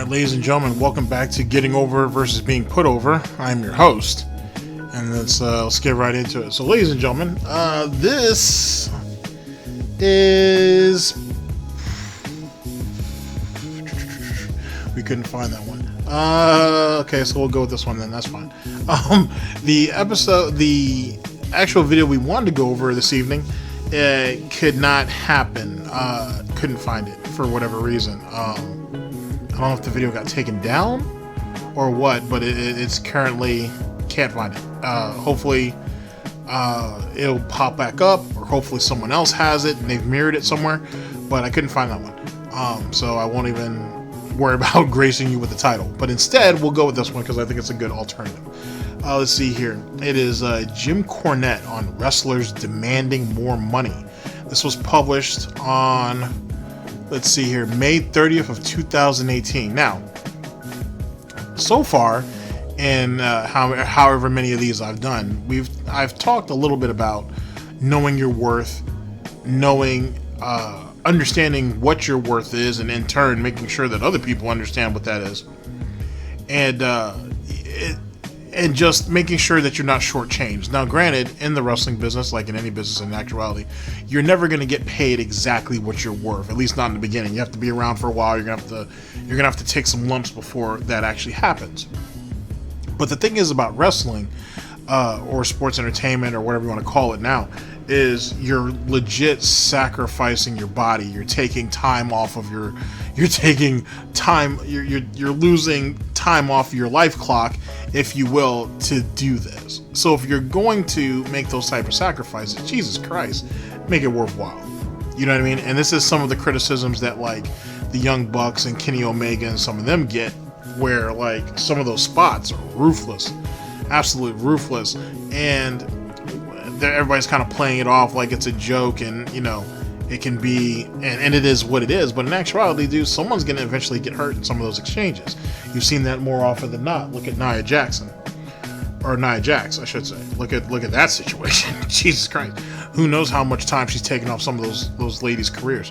Ladies and gentlemen, welcome back to Getting Over versus Being Put Over. I'm your host, and let's get right into it. So, ladies and gentlemen, this is... We couldn't find that one. Okay, so we'll go with this one then. That's fine. The actual video we wanted to go over this evening, could not happen. Couldn't find it for whatever reason. I don't know if the video got taken down or what, but it's currently can't find it. Hopefully it'll pop back up, or hopefully someone else has it and they've mirrored it somewhere, but I couldn't find that one. So I won't even worry about gracing you with the title, but instead we'll go with this one because I think it's a good alternative. Let's see here. It is Jim Cornette on wrestlers demanding more money. This was published on, let's see here, May 30th of 2018. Now, so far, in however many of these I've done, I've talked a little bit about knowing your worth, understanding what your worth is, and in turn making sure that other people understand what that is, and just making sure that you're not shortchanged. Now, granted, in the wrestling business, like in any business in actuality, you're never going to get paid exactly what you're worth. At least not in the beginning. You have to be around for a while. You're gonna have to take some lumps before that actually happens. But the thing is about wrestling, or sports entertainment, or whatever you want to call it now, is you're legit sacrificing your body. You're taking time off of you're losing time off your life clock, if you will, to do this. So if you're going to make those type of sacrifices, Jesus Christ, make it worthwhile. You know what I mean? And this is some of the criticisms that like the Young Bucks and Kenny Omega and some of them get, where like some of those spots are ruthless, absolute ruthless, and everybody's kind of playing it off like it's a joke, and you know, it can be, and it is what it is, but in actuality, dude, someone's going to eventually get hurt in some of those exchanges. You've seen that more often than not. Look at Nia Jax, I should say. Look at that situation. Jesus Christ. Who knows how much time she's taken off some of those ladies' careers,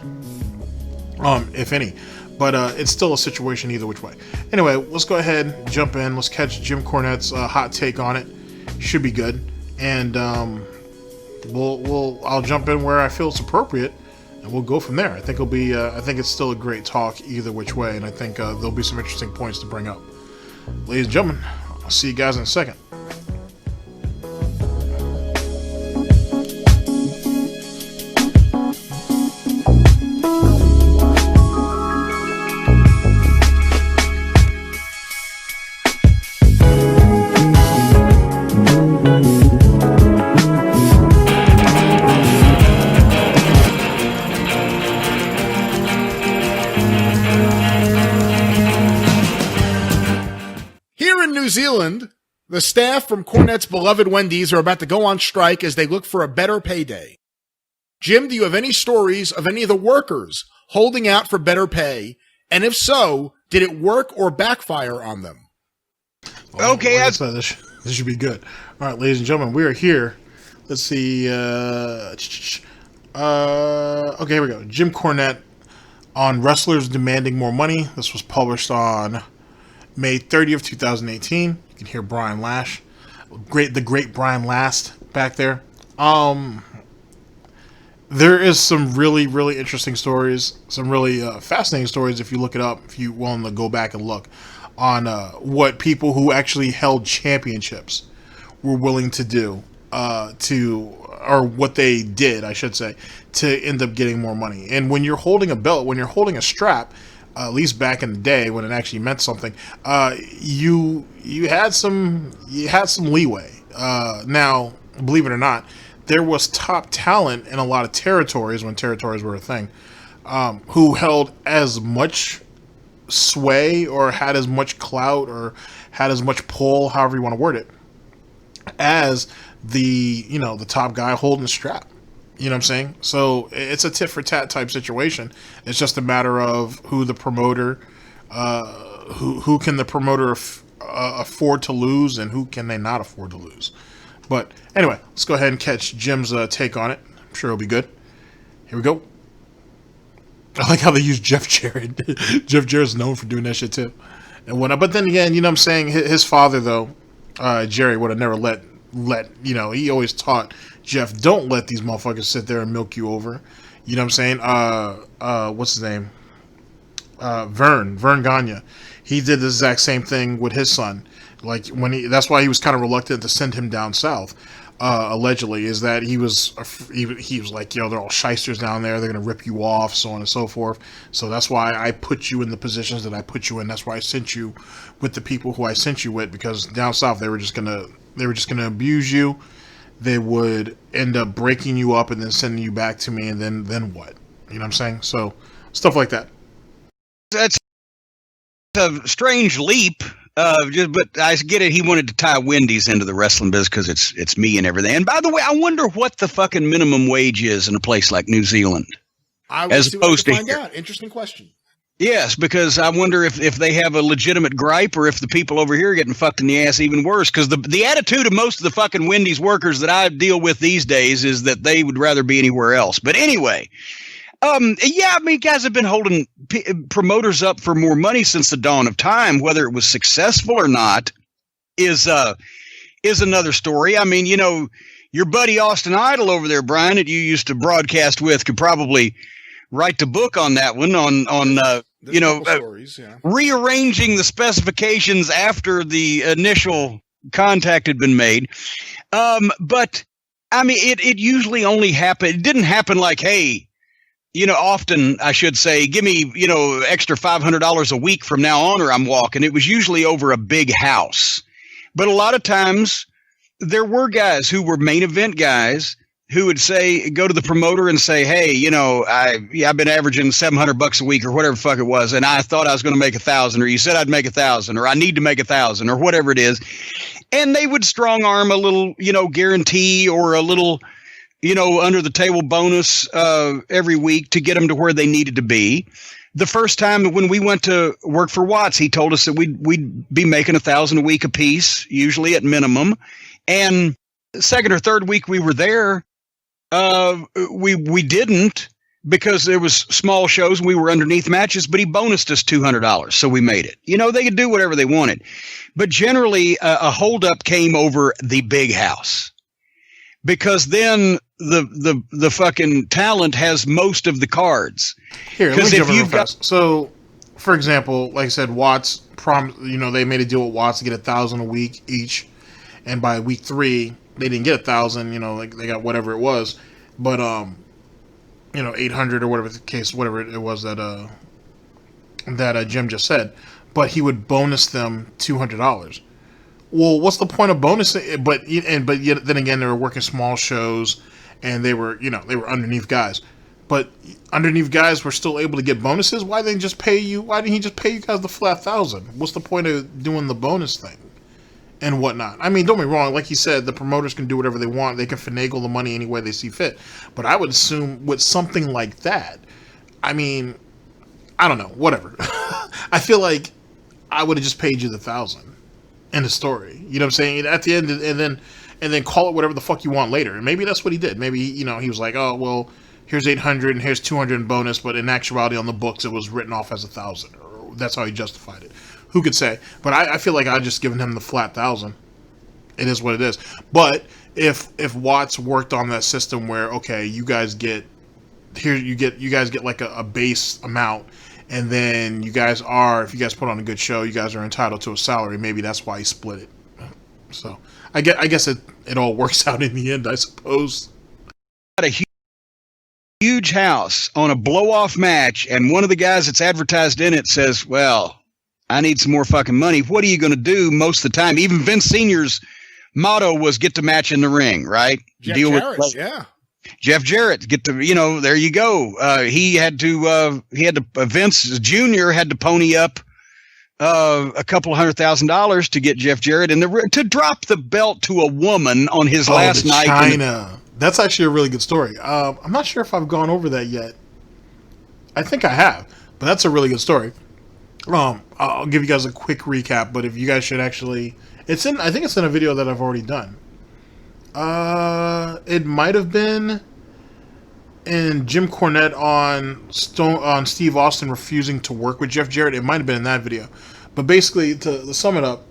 if any. But it's still a situation either which way. Anyway, let's go ahead, jump in. Let's catch Jim Cornette's hot take on it. Should be good. And I'll jump in where I feel it's appropriate, and we'll go from there. I think I think it's still a great talk either which way, and I think there'll be some interesting points to bring up. Ladies and gentlemen, I'll see you guys in a second. New Zealand, the staff from Cornette's beloved Wendy's are about to go on strike as they look for a better payday. Jim, do you have any stories of any of the workers holding out for better pay? And if so, did it work or backfire on them? Well, okay, this should be good. All right, ladies and gentlemen, we are here. Let's see. Okay, here we go. Jim Cornette on wrestlers demanding more money. This was published on May 30th, 2018. You can hear Brian Lash. The great Brian Last back there. There is some really, really interesting stories, some really fascinating stories if you look it up, if you want to go back and look on what people who actually held championships were willing to do, or what they did, I should say, to end up getting more money. And when you're holding a belt, when you're holding a strap, at least back in the day when it actually meant something, you had some leeway. Now, believe it or not, there was top talent in a lot of territories when territories were a thing, who held as much sway or had as much clout or had as much pull, however you want to word it, as the top guy holding the strap. You know what I'm saying? So it's a tit for tat type situation. It's just a matter of who the promoter, who can the promoter afford to lose, and who can they not afford to lose. But anyway, let's go ahead and catch Jim's take on it. I'm sure it'll be good. Here we go. I like how they use Jeff Jarrett. Jeff Jarrett's known for doing that shit too, and whatnot. But then again, you know what I'm saying? His father though, Jerry, would have never let he always taught Jeff, don't let these motherfuckers sit there and milk you over. You know what I'm saying? What's his name? Vern Gagne. He did the exact same thing with his son. Like that's why he was kind of reluctant to send him down south. Allegedly, is that he was like, they're all shysters down there. They're gonna rip you off, so on and so forth. So that's why I put you in the positions that I put you in. That's why I sent you with the people who I sent you with, because down south they were just gonna abuse you. They would end up breaking you up and then sending you back to me, and then what? You know what I'm saying? So stuff like that. That's a strange leap. But I get it. He wanted to tie Wendy's into the wrestling business because it's me and everything. And by the way, I wonder what the fucking minimum wage is in a place like New Zealand. I will see what I can find out. Interesting question. Yes, because I wonder if they have a legitimate gripe, or if the people over here are getting fucked in the ass even worse. Because the attitude of most of the fucking Wendy's workers that I deal with these days is that they would rather be anywhere else. But anyway, guys have been holding promoters up for more money since the dawn of time. Whether it was successful or not is another story. I mean, your buddy Austin Idol over there, Brian, that you used to broadcast with, could probably write the book on that one stories, yeah. Rearranging the specifications after the initial contact had been made. But I mean, it usually only happened. It didn't happen like, hey, often I should say, give me, extra $500 a week from now on, or I'm walking. It was usually over a big house. But a lot of times there were guys who were main event guys who would go to the promoter and say, hey, I've been averaging $700 a week, or whatever the fuck it was, and I thought I was going to make 1,000, or you said I'd make 1,000, or I need to make 1,000, or whatever it is. And they would strong arm a little, guarantee, or a little, under the table bonus every week to get them to where they needed to be. The first time when we went to work for Watts, he told us that we'd be making 1,000 a week a piece, usually at minimum. And the second or third week we were there, we didn't, because there was small shows and we were underneath matches, but he bonused us $200, so we made it. They could do whatever they wanted, but generally a holdup came over the big house, because then the fucking talent has most of the cards. Here, let me jump in real fast. So, for example, like I said, Watts they made a deal with Watts to get 1,000 a week each, and by week 3. They didn't get 1,000, like they got whatever it was, but 800 or whatever the case, whatever it was that Jim just said. But he would bonus them $200. Well, what's the point of bonusing? But yet, then again, they were working small shows, and they were underneath guys. But underneath guys were still able to get bonuses. Why didn't he just pay you guys the flat 1,000? What's the point of doing the bonus thing? And whatnot. I mean, don't get me wrong. Like you said, the promoters can do whatever they want. They can finagle the money any way they see fit. But I would assume with something like that, I mean, I don't know, whatever. I feel like I would have just paid you the 1,000 in the story. You know what I'm saying? At the end, and then call it whatever the fuck you want later. And maybe that's what he did. Maybe he was like, oh well, here's 800 and here's 200 in bonus. But in actuality, on the books, it was written off as 1,000. Or that's how he justified it. Who could say? But I feel like I'd just given him the flat 1,000. It is what it is. But if Watts worked on that system where, okay, you guys get like a base amount, and then if you guys put on a good show, you guys are entitled to a salary. Maybe that's why he split it. So I guess it all works out in the end, I suppose. A huge house on a blow-off match, and one of the guys that's advertised in it says, well, I need some more fucking money. What are you going to do most of the time? Even Vince Sr.'s motto was get the match in the ring, right? Jeff Jarrett, yeah. Jeff Jarrett, get the, there you go. Vince Jr. had to pony up a couple $100,000 to get Jeff Jarrett to drop the belt to a woman on his last night. China. That's actually a really good story. I'm not sure if I've gone over that yet. I think I have, but that's a really good story. I'll give you guys a quick recap, but if you guys should actually, I think it's in a video that I've already done. It might have been in Jim Cornette on Steve Austin refusing to work with Jeff Jarrett. It might have been in that video. But basically, to sum it up,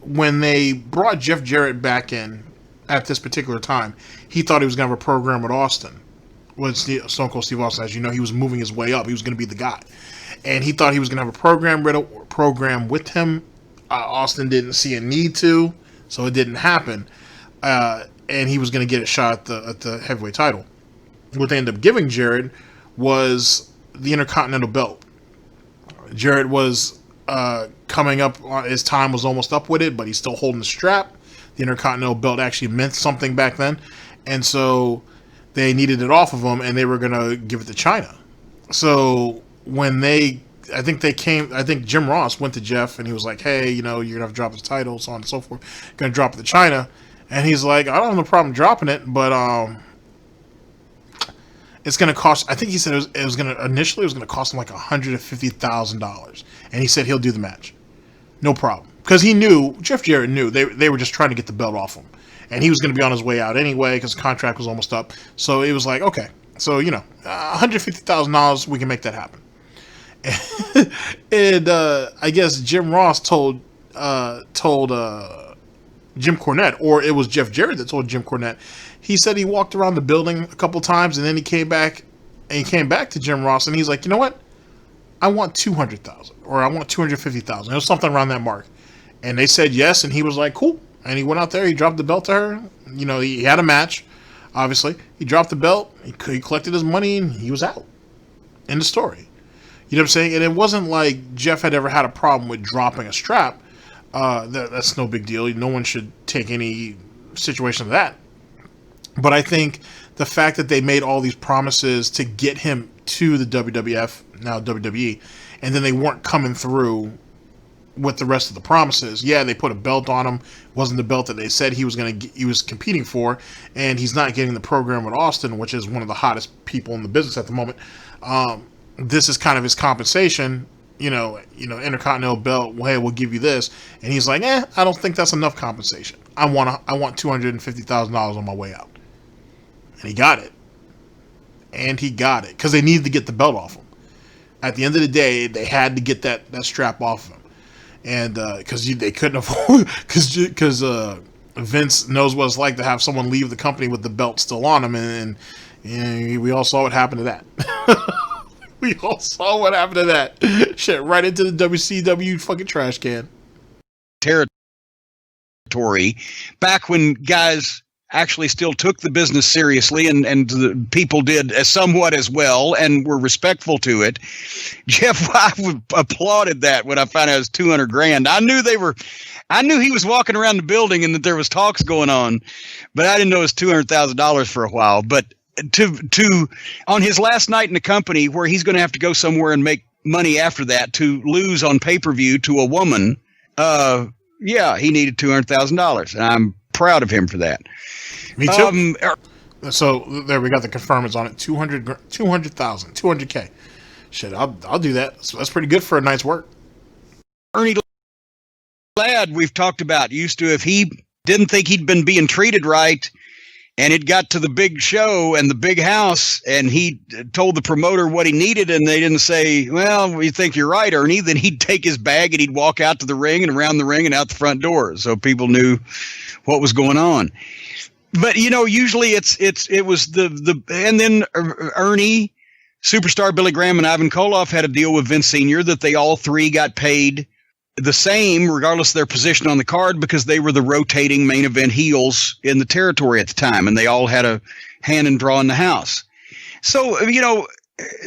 when they brought Jeff Jarrett back in at this particular time, he thought he was going to have a program with Austin. With Stone Cold Steve Austin, as you know, he was moving his way up. He was going to be the guy. And he thought he was going to have a program with him. Austin didn't see a need to, so it didn't happen. And he was going to get a shot at the heavyweight title. What they ended up giving Jarrett was the Intercontinental belt. Jarrett was coming up, his time was almost up with it, but he's still holding the strap. The Intercontinental belt actually meant something back then. And so they needed it off of him, and they were going to give it to China. So when I think Jim Ross went to Jeff, and he was like, hey, you're going to have to drop the title, so on and so forth. Going to drop it to China. And he's like, I don't have no problem dropping it, but it's going to cost, I think he said initially it was going to cost him like $150,000. And he said he'll do the match. No problem. Because Jeff Jarrett knew, they were just trying to get the belt off him. And he was going to be on his way out anyway, because the contract was almost up. So it was like, okay, so, $150,000, we can make that happen. And I guess Jim Ross told Jim Cornette, or it was Jeff Jarrett that told Jim Cornette. He said he walked around the building a couple times, and then he came back to Jim Ross, and he's like, you know what? I want $200,000, or I want $250,000. It was something around that mark. And they said yes, and he was like, cool. And he went out there, he dropped the belt to her. He had a match, obviously. He dropped the belt, he collected his money, and he was out. End of story. You know what I'm saying? And it wasn't like Jeff had ever had a problem with dropping a strap. That's no big deal. No one should take any situation of that. But I think the fact that they made all these promises to get him to the WWF, now WWE, and then they weren't coming through with the rest of the promises. Yeah, they put a belt on him. Wasn't the belt that they said he was competing for, and he's not getting the program with Austin, which is one of the hottest people in the business at the moment. This is kind of his compensation. Intercontinental belt. Well, hey, we'll give you this, and he's like, I don't think that's enough compensation. I want $250,000 on my way out, and he got it. Because they needed to get the belt off him. At the end of the day, they had to get that strap off of him. And because they couldn't afford, because Vince knows what it's like to have someone leave the company with the belt still on him, and we all saw what happened to that. We all saw what happened to that. Shit, right into the WCW fucking trash can. Territory, back when guys actually still took the business seriously, and the people did somewhat as well and were respectful to it. Jeff, I applauded that when I found out it was $200,000. I knew he was walking around the building and that there was talks going on, but I didn't know it was $200,000 for a while. But to on his last night in the company, where he's going to have to go somewhere and make money after that, to lose on pay-per-view to a woman, he needed $200,000, and I'm proud of him for that. Me too. So there, we got the confirmers on it. 200,000, 200K. Shit, I'll do that. So that's pretty good for a night's work. Ernie Ladd, we've talked about, used to, if he didn't think he'd been being treated right, and it got to the big show and the big house, and he told the promoter what he needed, and they didn't say, well, we think you're right, Ernie, then he'd take his bag and he'd walk out to the ring and around the ring and out the front door, so people knew what was going on. But usually it was and then Ernie, Superstar Billy Graham, and Ivan Koloff had a deal with Vince Sr. that they all three got paid the same regardless of their position on the card, because they were the rotating main event heels in the territory at the time, and they all had a hand in drawing the house. So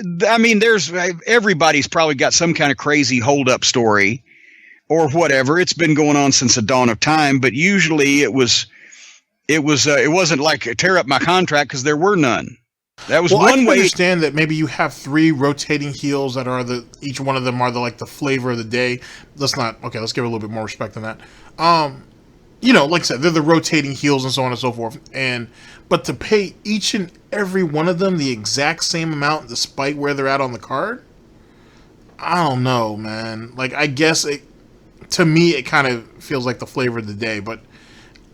there's everybody's probably got some kind of crazy hold up story or whatever. It's been going on since the dawn of time, but usually it wasn't like tear up my contract, because there were none. That was Well, I one can way. understand that maybe you have 3 rotating heels that are each one of them are like the flavor of the day. Let's give it a little bit more respect than that. Like I said, they're the rotating heels and so on and so forth. But to pay each and every one of them the exact same amount despite where they're at on the card, I don't know, man. Like, I guess to me, it kind of feels like the flavor of the day, but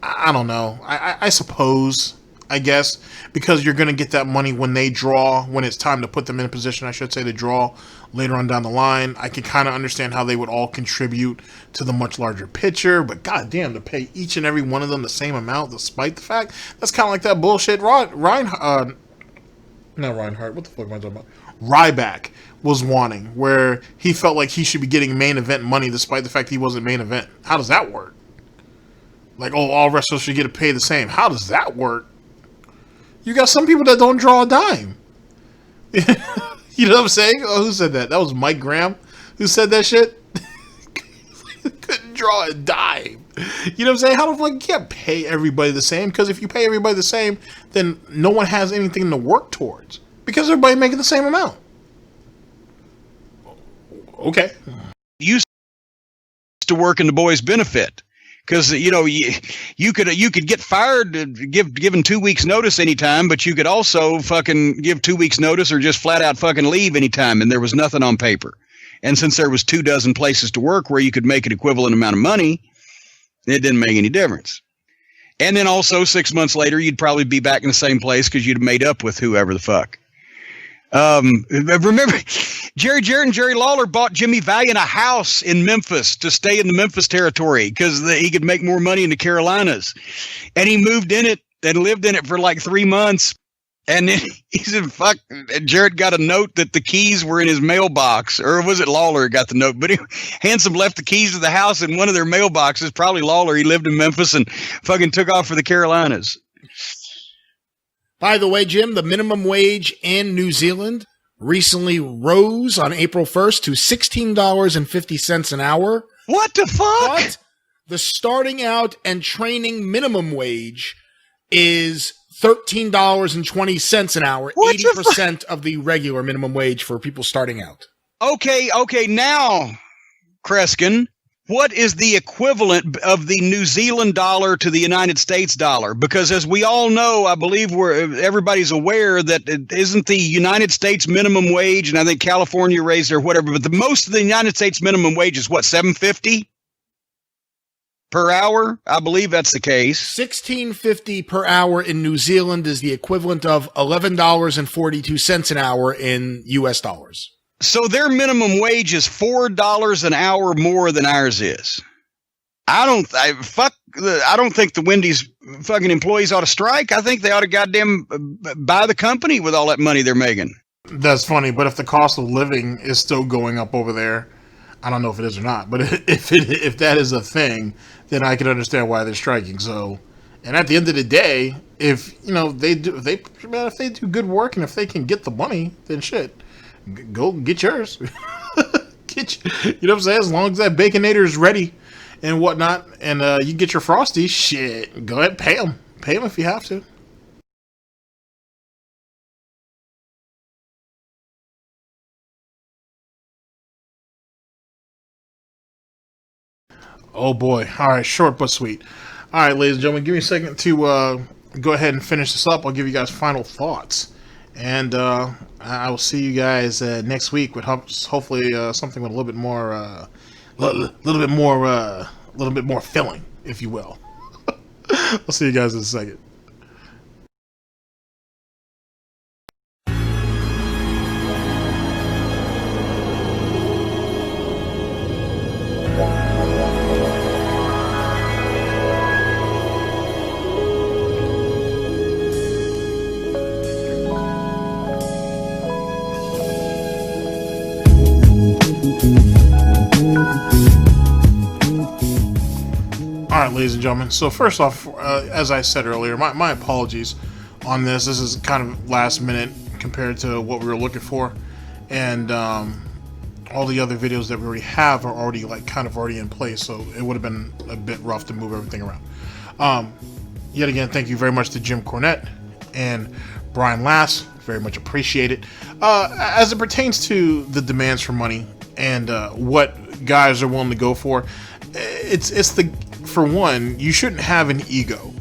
I don't know. I suppose, I guess, because you're going to get that money when it's time to put them in a position, I should say, to draw later on down the line. I can kind of understand how they would all contribute to the much larger picture, but goddamn, to pay each and every one of them the same amount, despite the fact, that's kind of like that bullshit not Reinhardt, what the fuck am I talking about? Ryback was wanting, where he felt like he should be getting main event money despite the fact he wasn't main event. How does that work? Like, all wrestlers should get paid the same. How does that work? You got some people that don't draw a dime. You know what I'm saying? Oh, who said that? That was Mike Graham who said that shit? Couldn't draw a dime. You know what I'm saying? How the fuck you can't pay everybody the same? Because if you pay everybody the same, then no one has anything to work towards. Because everybody making the same amount. Okay. Used to work in the boys' benefit. Because, you could get fired given 2 weeks notice anytime, but you could also fucking give 2 weeks notice or just flat out fucking leave anytime, and there was nothing on paper. And since there was 24 places to work where you could make an equivalent amount of money, it didn't make any difference. And then also 6 months later, you'd probably be back in the same place because you'd have made up with whoever the fuck. Remember, Jerry Jarrett and Jerry Lawler bought Jimmy Valiant a house in Memphis to stay in the Memphis territory because he could make more money in the Carolinas. And he moved in it and lived in it for like 3 months. And then he said, fuck, Jarrett got a note that the keys were in his mailbox. Or was it Lawler got the note? But Handsome left the keys to the house in one of their mailboxes. Probably Lawler. He lived in Memphis and fucking took off for the Carolinas. By the way, Jim, the minimum wage in New Zealand recently rose on April 1st to $16.50 an hour. What the fuck? But the starting out and training minimum wage is $13.20 an hour, 80% of the regular minimum wage for people starting out. Okay, now, Kreskin, what is the equivalent of the New Zealand dollar to the United States dollar? Because as we all know, I believe everybody's aware that it isn't the United States minimum wage, and I think California raised or whatever, but the most of the United States minimum wage is what, $7.50 per hour? I believe that's the case. $16.50 per hour in New Zealand is the equivalent of $11.42 an hour in US dollars. So their minimum wage is $4 an hour more than ours is. I don't think the Wendy's fucking employees ought to strike. I think they ought to goddamn buy the company with all that money they're making. That's funny, but if the cost of living is still going up over there, I don't know if it is or not. But if that is a thing, then I can understand why they're striking. So, and at the end of the day, if they do good work and if they can get the money, then shit. Go get yours. You know what I'm saying? As long as that Baconator is ready and whatnot, and you get your Frosty, shit, go ahead, pay them. Pay them if you have to. Oh boy. All right, short but sweet. All right, ladies and gentlemen, give me a second to go ahead and finish this up. I'll give you guys final thoughts. And I will see you guys next week with hopefully something with a little bit more filling, if you will. I'll see you guys in a second. Alright, ladies and gentlemen, so first off, as I said earlier, my apologies on this. This is kind of last minute compared to what we were looking for, and all the other videos that we already have are already already in place, so it would have been a bit rough to move everything around. Yet again, thank you very much to Jim Cornette and Brian Lass Very much appreciate it. As it pertains to the demands for money and what guys are willing to go for, for one, you shouldn't have an ego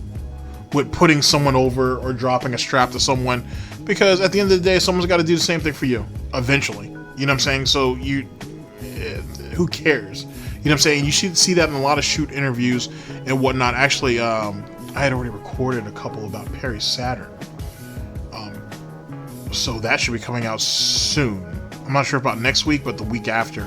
with putting someone over or dropping a strap to someone, because at the end of the day, someone's got to do the same thing for you eventually. You know what I'm saying? So who cares? You know what I'm saying? You should see that in a lot of shoot interviews and whatnot. Actually, I had already recorded a couple about Perry Saturn. So that should be coming out soon. I'm not sure about next week, but the week after.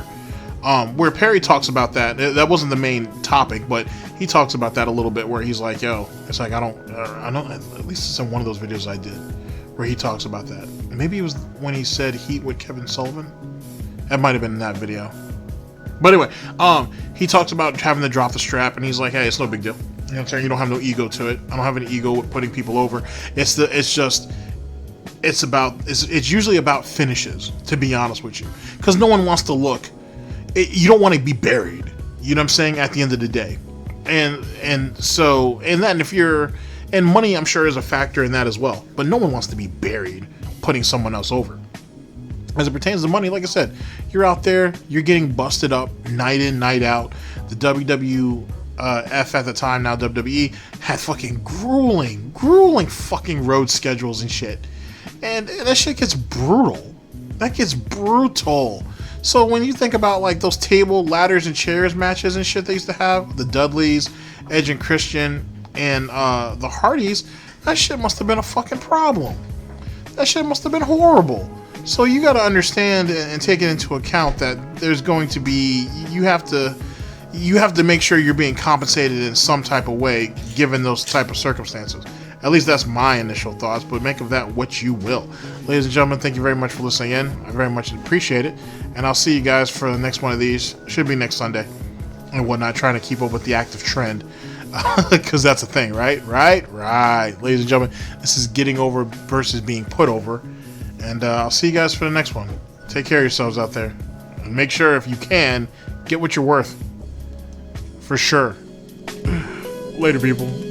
Where Perry talks about that. That wasn't the main topic, but he talks about that a little bit, where he's like, yo, it's like, I don't, at least it's in one of those videos I did, where he talks about that. Maybe it was when he said Heat with Kevin Sullivan. That might have been in that video. But anyway, he talks about having to drop the strap, and he's like, hey, it's no big deal. You know what I'm saying? You don't have no ego to it. I don't have an ego with putting people over. It's usually about finishes, to be honest with you, because no one wants to look. You don't want to be buried. You know what I'm saying? At the end of the day, and then and money, I'm sure, is a factor in that as well. But no one wants to be buried putting someone else over. As it pertains to money, like I said, you're out there, you're getting busted up night in, night out. The WWF at the time, now WWE, had fucking grueling fucking road schedules and shit. And that shit gets brutal. That gets brutal. So when you think about like those table, ladders, and chairs matches and shit they used to have, the Dudleys, Edge and Christian, and the Hardys, that shit must have been a fucking problem. That shit must have been horrible. So you got to understand and take it into account that there's going to be, you have to make sure you're being compensated in some type of way given those type of circumstances. At least that's my initial thoughts, but make of that what you will. Ladies and gentlemen, thank you very much for listening in. I very much appreciate it. And I'll see you guys for the next one of these. Should be next Sunday and whatnot, trying to keep up with the active trend. Because that's a thing, right? Right. Ladies and gentlemen, this is getting over versus being put over. And I'll see you guys for the next one. Take care of yourselves out there. And make sure, if you can, get what you're worth. For sure. Later, people.